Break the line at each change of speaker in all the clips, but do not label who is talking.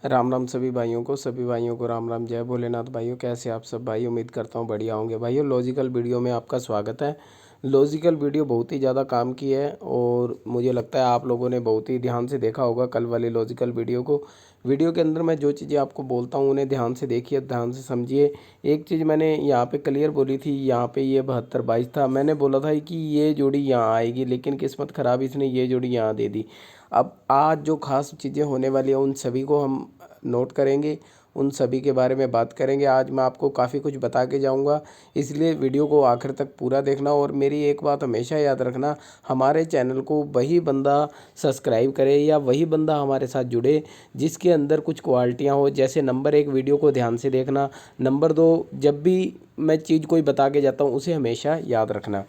राम राम सभी भाइयों को राम राम। जय भोलेनाथ भाइयों, कैसे आप सब भाई? उम्मीद करता हूँ बढ़िया होंगे भाइयों। लॉजिकल वीडियो में आपका स्वागत है। लॉजिकल वीडियो बहुत ही ज़्यादा काम की है और मुझे लगता है आप लोगों ने बहुत ही ध्यान से देखा होगा कल वाली लॉजिकल वीडियो को। वीडियो के अंदर मैं जो चीज़ें आपको बोलता हूँ उन्हें ध्यान से देखिए, ध्यान से समझिए। एक चीज़ मैंने यहाँ पे क्लियर बोली थी, यहाँ पे ये 72-22 था। मैंने बोला था कि ये जोड़ी यहाँ आएगी, लेकिन किस्मत ख़राब, इसने ये जोड़ी यहाँ दे दी। अब आज जो खास चीज़ें होने वाली हैं उन सभी को हम नोट करेंगे, उन सभी के बारे में बात करेंगे। आज मैं आपको काफ़ी कुछ बता के जाऊंगा, इसलिए वीडियो को आखिर तक पूरा देखना। और मेरी एक बात हमेशा याद रखना, हमारे चैनल को वही बंदा सब्सक्राइब करे या वही बंदा हमारे साथ जुड़े जिसके अंदर कुछ क्वालिटियाँ हो। जैसे नंबर 1, वीडियो को ध्यान से देखना। नंबर 2, जब भी मैं चीज़ कोई बता के जाता हूँ उसे हमेशा याद रखना।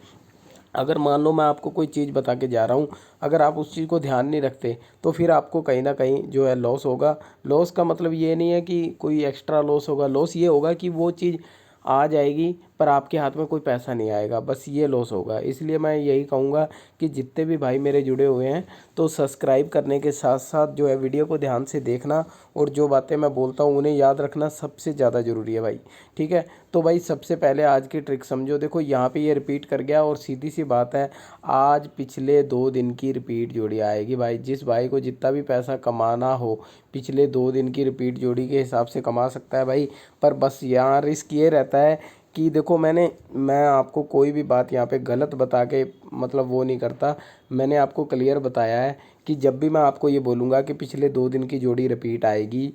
अगर मान लो मैं आपको कोई चीज़ बता के जा रहा हूँ, अगर आप उस चीज़ को ध्यान नहीं रखते तो फिर आपको कहीं ना कहीं जो है लॉस होगा। लॉस का मतलब ये नहीं है कि कोई एक्स्ट्रा लॉस होगा, लॉस ये होगा कि वो चीज़ आ जाएगी पर आपके हाथ में कोई पैसा नहीं आएगा, बस ये लॉस होगा। इसलिए मैं यही कहूँगा कि जितने भी भाई मेरे जुड़े हुए हैं तो सब्सक्राइब करने के साथ साथ जो है वीडियो को ध्यान से देखना और जो बातें मैं बोलता हूँ उन्हें याद रखना सबसे ज़्यादा ज़रूरी है भाई। ठीक है, तो भाई सबसे पहले आज की ट्रिक समझो। देखो यहाँ पे ये रिपीट कर गया और सीधी सी बात है, आज पिछले 2 दिन की रिपीट जोड़ी आएगी भाई। जिस भाई को जितना भी पैसा कमाना हो पिछले 2 दिन की रिपीट जोड़ी के हिसाब से कमा सकता है भाई। पर बस यहाँ रिस्क ये रहता है कि देखो मैं आपको कोई भी बात यहाँ पे गलत बता के मतलब वो नहीं करता। मैंने आपको क्लियर बताया है कि जब भी मैं आपको ये बोलूँगा कि पिछले 2 दिन की जोड़ी रिपीट आएगी,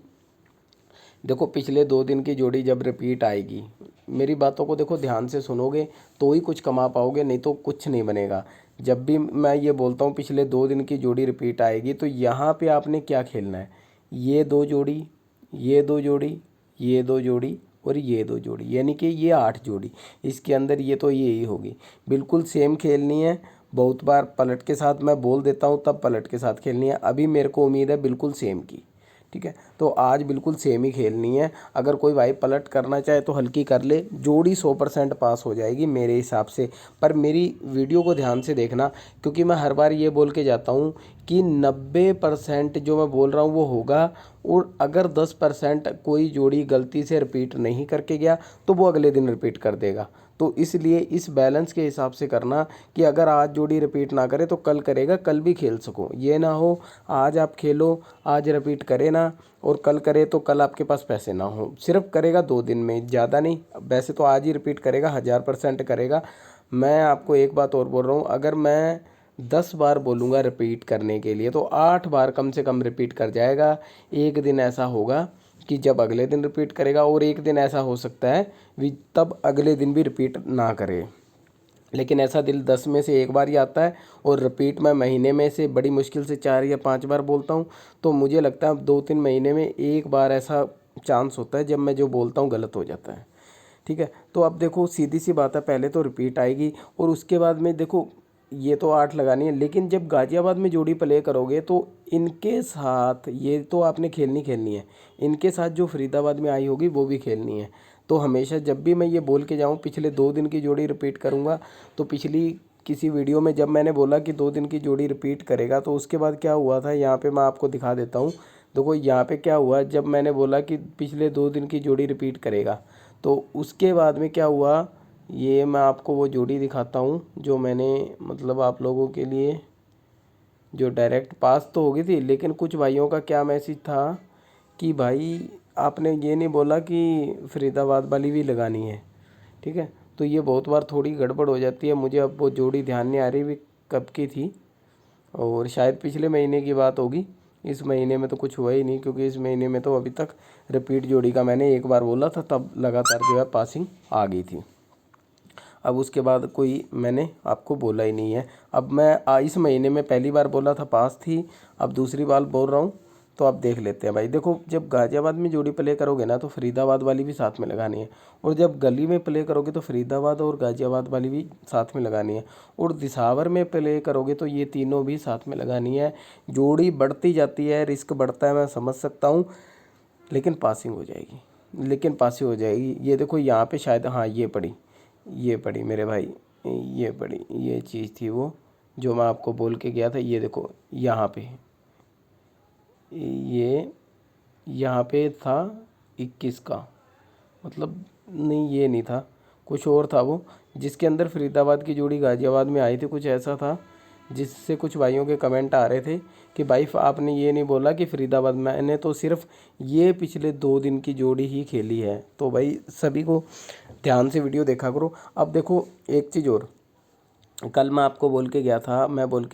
देखो पिछले 2 दिन की जोड़ी जब रिपीट आएगी, मेरी बातों को देखो ध्यान से सुनोगे तो ही कुछ कमा पाओगे, नहीं तो कुछ नहीं बनेगा। जब भी मैं ये बोलता हूँ पिछले 2 दिन की जोड़ी रिपीट आएगी तो यहाँ पे आपने क्या खेलना है, ये दो जोड़ी, ये दो जोड़ी, ये दो जोड़ी और ये दो जोड़ी, यानी कि ये 8 जोड़ी। इसके अंदर ये तो यही होगी, बिल्कुल सेम खेलनी है। बहुत बार पलट के साथ मैं बोल देता हूँ तब पलट के साथ खेलनी है। अभी मेरे को उम्मीद है बिल्कुल सेम की। ठीक है, तो आज बिल्कुल सेम ही खेलनी है। अगर कोई भाई पलट करना चाहे तो हल्की कर ले, जोड़ी 100% पास हो जाएगी मेरे हिसाब से। पर मेरी वीडियो को ध्यान से देखना, क्योंकि मैं हर बार ये बोल के जाता हूँ कि 90% जो मैं बोल रहा हूँ वो होगा। और अगर 10% कोई जोड़ी गलती से रिपीट नहीं करके गया तो वो अगले दिन रिपीट कर देगा। तो इसलिए इस बैलेंस के हिसाब से करना कि अगर आज जोड़ी रिपीट ना करे तो कल करेगा, कल भी खेल सको। ये ना हो आज आप खेलो, आज रिपीट करे ना और कल करे तो कल आपके पास पैसे ना हो। सिर्फ करेगा 2 दिन में, ज़्यादा नहीं। वैसे तो आज ही रिपीट करेगा, 1000% करेगा। मैं आपको एक बात और बोल रहा हूँ, अगर मैं 10 बार बोलूँगा रिपीट करने के लिए तो 8 बार कम से कम रिपीट कर जाएगा। एक दिन ऐसा होगा कि जब अगले दिन रिपीट करेगा और एक दिन ऐसा हो सकता है भी तब अगले दिन भी रिपीट ना करे। लेकिन ऐसा दिल 10 में से एक बार ही आता है और रिपीट मैं महीने में से बड़ी मुश्किल से 4 या 5 बार बोलता हूँ। तो मुझे लगता है 2-3 महीने में एक बार ऐसा चांस होता है जब मैं जो बोलता हूँ गलत हो जाता है। ठीक है, तो अब देखो सीधी सी बात है, पहले तो रिपीट आएगी और उसके बाद में देखो ये तो 8 लगानी है। लेकिन जब गाजियाबाद में जोड़ी प्ले करोगे तो इनके साथ ये तो आपने खेलनी खेलनी है, इनके साथ जो फरीदाबाद में आई होगी वो भी खेलनी है। तो हमेशा जब भी मैं ये बोल के जाऊँ पिछले 2 दिन की जोड़ी रिपीट करूँगा, तो पिछली किसी वीडियो में जब मैंने बोला कि 2 दिन की जोड़ी रिपीट करेगा तो उसके बाद क्या हुआ था यहाँ पे मैं आपको दिखा देता हूँ। देखो यहाँ पे क्या हुआ, जब मैंने बोला कि पिछले 2 दिन की जोड़ी रिपीट करेगा तो उसके बाद में क्या हुआ, ये मैं आपको वो जोड़ी दिखाता हूँ जो मैंने मतलब आप लोगों के लिए जो डायरेक्ट पास तो हो गई थी। लेकिन कुछ भाइयों का क्या मैसेज था कि भाई आपने ये नहीं बोला कि फरीदाबाद वाली भी लगानी है। ठीक है, तो ये बहुत बार थोड़ी गड़बड़ हो जाती है। मुझे अब वो जोड़ी ध्यान नहीं आ रही भी कब की थी, और शायद पिछले महीने की बात होगी। इस महीने में तो कुछ हुआ ही नहीं, क्योंकि इस महीने में तो अभी तक रिपीट जोड़ी का मैंने एक बार बोला था तब लगातार जो है पासिंग आ गई थी। अब उसके बाद कोई मैंने आपको बोला ही नहीं है। अब मैं इस महीने में पहली बार बोला था पास थी, अब दूसरी बार बोल रहा हूँ। तो आप देख लेते हैं भाई। देखो जब गाज़ियाबाद में जोड़ी प्ले करोगे ना तो फरीदाबाद वाली भी साथ में लगानी है, और जब गली में प्ले करोगे तो फरीदाबाद और गाज़ियाबाद वाली भी साथ में लगानी है, और दिसावर में प्ले करोगे तो ये तीनों भी साथ में लगानी है। जोड़ी बढ़ती जाती है, रिस्क बढ़ता है, मैं समझ सकता हूँ, लेकिन पासिंग हो जाएगी, लेकिन पासिंग हो जाएगी। ये देखो यहाँ पे शायद हाँ ये पड़ी मेरे भाई, ये पड़ी, ये चीज़ थी वो जो मैं आपको बोल के गया था। ये देखो यहाँ पे ये यहाँ पे था 21 का, मतलब नहीं ये नहीं था, कुछ और था वो, जिसके अंदर फरीदाबाद की जोड़ी गाज़ियाबाद में आई थी, कुछ ऐसा था। जिससे कुछ भाइयों के कमेंट आ रहे थे कि भाई आपने ये नहीं बोला कि फरीदाबाद, मैंने तो सिर्फ ये पिछले 2 दिन की जोड़ी ही खेली है। तो भाई सभी को ध्यान से वीडियो देखा करो। अब देखो एक चीज़ और, कल मैं बोल के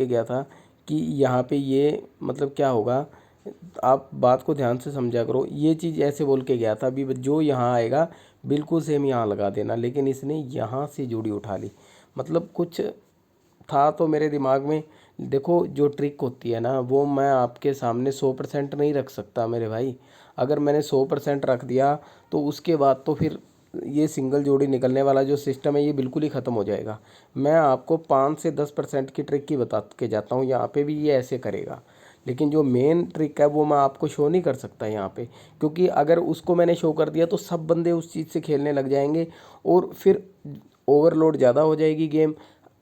गया था कि यहाँ पे ये मतलब क्या होगा, आप बात को ध्यान से समझा करो। ये चीज़ ऐसे बोल के गया था, अभी जो यहाँ आएगा बिल्कुल सेम यहाँ लगा देना, लेकिन इसने यहाँ से जोड़ी उठा ली। मतलब कुछ था तो मेरे दिमाग में। देखो जो ट्रिक होती है ना, वो मैं आपके सामने 100% नहीं रख सकता मेरे भाई। अगर मैंने 100% रख दिया तो उसके बाद तो फिर ये सिंगल जोड़ी निकलने वाला जो सिस्टम है ये बिल्कुल ही ख़त्म हो जाएगा। मैं आपको 5 से 10% की ट्रिक की बता के जाता हूँ, यहाँ पे भी ये ऐसे करेगा। लेकिन जो मेन ट्रिक है वो मैं आपको शो नहीं कर सकता यहाँ पे, क्योंकि अगर उसको मैंने शो कर दिया तो सब बंदे उस चीज़ से खेलने लग जाएंगे और फिर ओवरलोड ज़्यादा हो जाएगी गेम।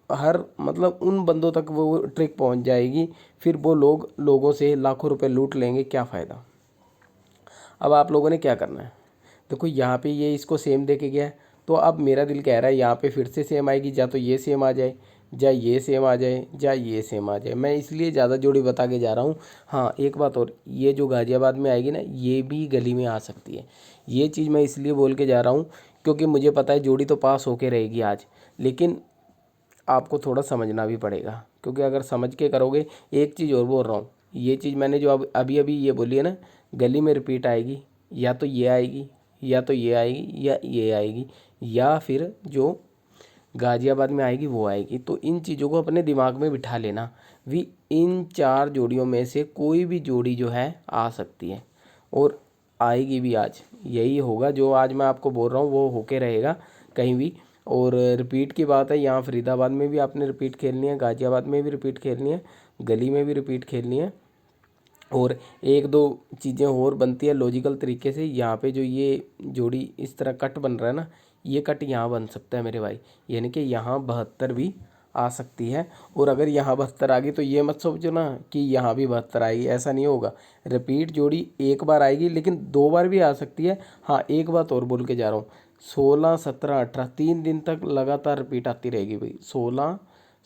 हर मतलब उन बंदों तक वो ट्रिक पहुँच जाएगी, फिर वो लोगों से लाखों रुपए लूट लेंगे, क्या फ़ायदा। अब आप लोगों ने क्या करना है, देखो यहाँ पे ये इसको सेम दे के गया है, तो अब मेरा दिल कह रहा है यहाँ पे फिर से सेम आएगी, या तो ये सेम आ जाए, या ये सेम आ जाए, या ये सेम आ जाए। मैं इसलिए ज़्यादा जोड़ी बता के जा रहा हूँ। हाँ एक बात और, ये जो गाज़ियाबाद में आएगी ना, ये भी गली में आ सकती है। ये चीज़ मैं इसलिए बोल के जा रहा हूँ क्योंकि मुझे पता है जोड़ी तो पास होके रहेगी आज, लेकिन आपको थोड़ा समझना भी पड़ेगा, क्योंकि अगर समझ के करोगे। एक चीज़ और बोल रहा हूँ, ये चीज़ मैंने जो अब अभी अभी ये बोली है ना, गली में रिपीट आएगी, या तो ये आएगी, या तो ये आएगी, या ये आएगी, या फिर जो गाज़ियाबाद में आएगी वो आएगी। तो इन चीज़ों को अपने दिमाग में बिठा लेना भी, इन 4 जोड़ियों में से कोई भी जोड़ी जो है आ सकती है, और आएगी भी आज। यही होगा जो आज मैं आपको बोल रहा हूँ, वो होके रहेगा कहीं भी। और रिपीट की बात है, यहाँ फरीदाबाद में भी आपने रिपीट खेलनी है, गाज़ियाबाद में भी रिपीट खेलनी है, गली में भी रिपीट खेलनी है। और एक दो चीज़ें और बनती है लॉजिकल तरीके से। यहाँ पे जो ये जोड़ी इस तरह कट बन रहा है ना, ये कट यहाँ बन सकता है मेरे भाई, यानी कि यहाँ 72 भी आ सकती है। और अगर यहाँ 72 आ गई तो ये मत सोचो ना कि यहाँ भी 72 आएगी, ऐसा नहीं होगा। रिपीट जोड़ी एक बार आएगी, लेकिन 2 बार भी आ सकती है। हाँ एक बात और बोल के जा रहा हूँ, 16, 17, 18 3 दिन तक लगातार रिपीट आती रहेगी भाई। 16,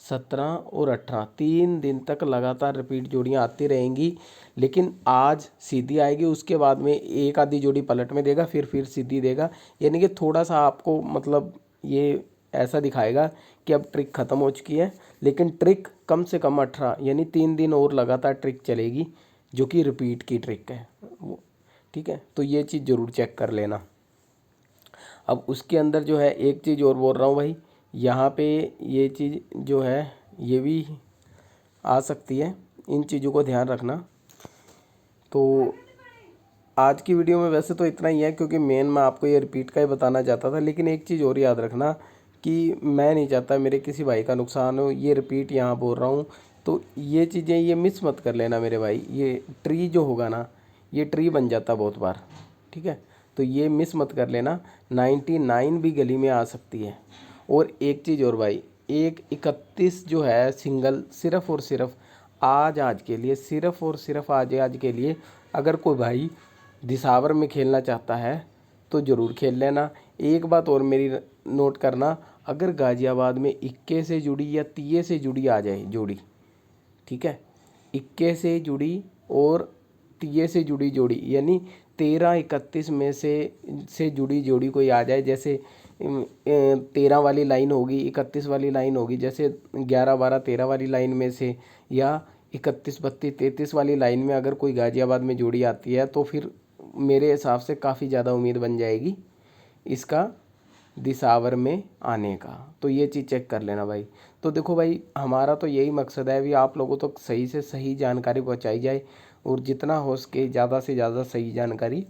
17 और 18 3 दिन तक लगातार रिपीट जोड़ियाँ आती रहेंगी। लेकिन आज सीधी आएगी, उसके बाद में एक आधी जोड़ी पलट में देगा, फिर सीधी देगा। यानी कि थोड़ा सा आपको मतलब ये ऐसा दिखाएगा कि अब ट्रिक ख़त्म हो चुकी है, लेकिन ट्रिक कम से कम 18 यानी 3 दिन और लगातार ट्रिक चलेगी, जो कि रिपीट की ट्रिक है वो। ठीक है, तो ये चीज़ ज़रूर चेक कर लेना। अब उसके अंदर जो है एक चीज़ और बोल रहा हूँ भाई, यहाँ पे ये चीज़ जो है ये भी आ सकती है, इन चीज़ों को ध्यान रखना। तो आज की वीडियो में वैसे तो इतना ही है, क्योंकि मेन मैं आपको ये रिपीट का ही बताना चाहता था। लेकिन एक चीज़ और याद रखना कि मैं नहीं चाहता मेरे किसी भाई का नुकसान हो, ये रिपीट यहाँ बोल रहा हूँ। तो ये चीज़ें ये मिस मत कर लेना मेरे भाई। ये ट्री जो होगा ना, ये ट्री बन जाता बहुत बार, ठीक है, तो ये मिस मत कर लेना। 99 भी गली में आ सकती है। और एक चीज़ और भाई, एक 31 जो है सिंगल, सिर्फ़ और सिर्फ आज के लिए, सिर्फ़ और सिर्फ आज के लिए, अगर कोई भाई दिसावर में खेलना चाहता है तो ज़रूर खेल लेना। एक बात और मेरी नोट करना, अगर गाज़ियाबाद में 21 से जुड़ी या 30 से जुड़ी आ जाए जोड़ी, ठीक है, 21 से जुड़ी और 30 से जुड़ी जोड़ी, यानी 13, 31 में से जुड़ी जोड़ी कोई आ जाए, जैसे 13 वाली लाइन होगी, 31 वाली लाइन होगी, जैसे 11, 12, 13 वाली लाइन में से, या 31, 32, 33 वाली लाइन में अगर कोई गाज़ियाबाद में जोड़ी आती है, तो फिर मेरे हिसाब से काफ़ी ज़्यादा उम्मीद बन जाएगी इसका दिसावर में आने का। तो ये चीज़ चेक कर लेना भाई। तो देखो भाई, हमारा तो यही मकसद है भी, आप लोगों तक सही से सही जानकारी पहुंचाई जाए, और जितना हो सके ज़्यादा से ज़्यादा सही जानकारी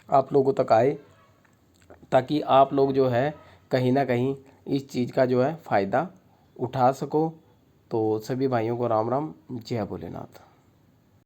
आप लोगों तक आए, ताकि आप लोग जो है कहीं ना कहीं इस चीज़ का जो है फ़ायदा उठा सको। तो सभी भाइयों को राम राम, जय भोलेनाथ।